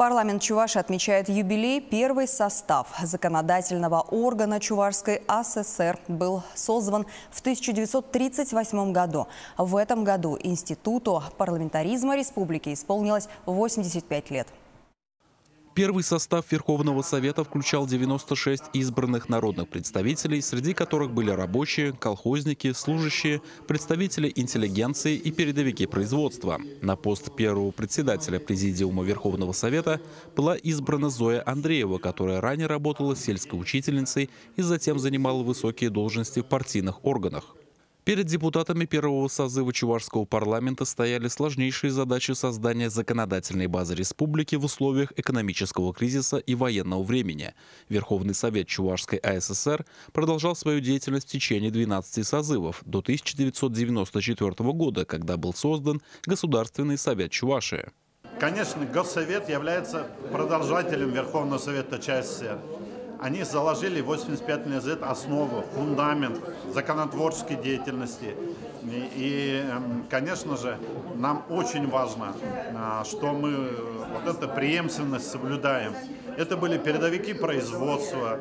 Парламент Чувашии отмечает юбилей. Первый состав законодательного органа Чувашской АССР был создан в 1938 году. В этом году Институту парламентаризма республики исполнилось 85 лет. Первый состав Верховного Совета включал 96 избранных народных представителей, среди которых были рабочие, колхозники, служащие, представители интеллигенции и передовики производства. На пост первого председателя Президиума Верховного Совета была избрана Зоя Андреева, которая ранее работала сельской учительницей и затем занимала высокие должности в партийных органах. Перед депутатами первого созыва Чувашского парламента стояли сложнейшие задачи создания законодательной базы республики в условиях экономического кризиса и военного времени. Верховный Совет Чувашской АССР продолжал свою деятельность в течение 12 созывов до 1994 года, когда был создан Государственный Совет Чувашии. Конечно, Госсовет является продолжателем Верховного Совета ЧССР. Они заложили 85 лет назад основу, фундамент законотворческой деятельности. И, конечно же, нам очень важно, что мы вот эту преемственность соблюдаем. Это были передовики производства,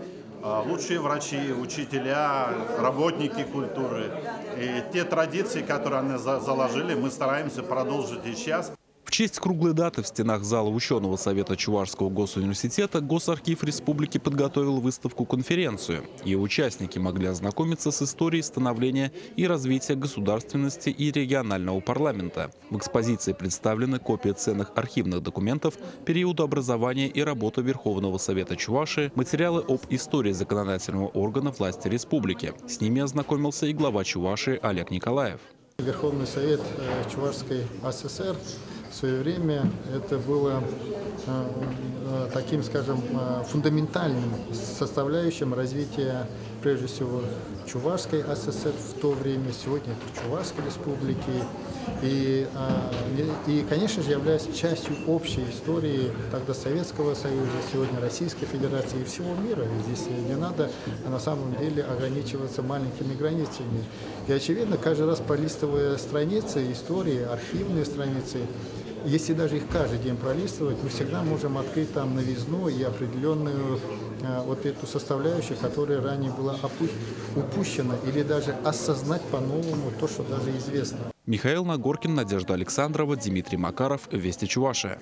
лучшие врачи, учителя, работники культуры. И те традиции, которые они заложили, мы стараемся продолжить и сейчас. В честь круглой даты в стенах зала Ученого совета Чувашского госуниверситета Госархив республики подготовил выставку-конференцию. Ее участники могли ознакомиться с историей становления и развития государственности и регионального парламента. В экспозиции представлены копии ценных архивных документов периода образования и работы Верховного Совета Чувашии, материалы об истории законодательного органа власти республики. С ними ознакомился и глава Чувашии Олег Николаев. Верховный Совет Чувашской АССР в свое время это было таким, скажем, фундаментальным составляющим развития, прежде всего, Чувашской АССР в то время, сегодня это Чувашской республики. И, конечно же, являясь частью общей истории тогда Советского Союза, сегодня Российской Федерации и всего мира. И здесь не надо на самом деле ограничиваться маленькими границами. И, очевидно, каждый раз пролистывая страницы истории, архивные страницы, если даже их каждый день пролистывать, мы всегда можем открыть там новизну и определенную вот эту составляющую, которая ранее была упущена, или даже осознать по-новому то, что даже известно. Михаил Нагоркин, Надежда Александрова, Дмитрий Макаров, Вести Чувашия.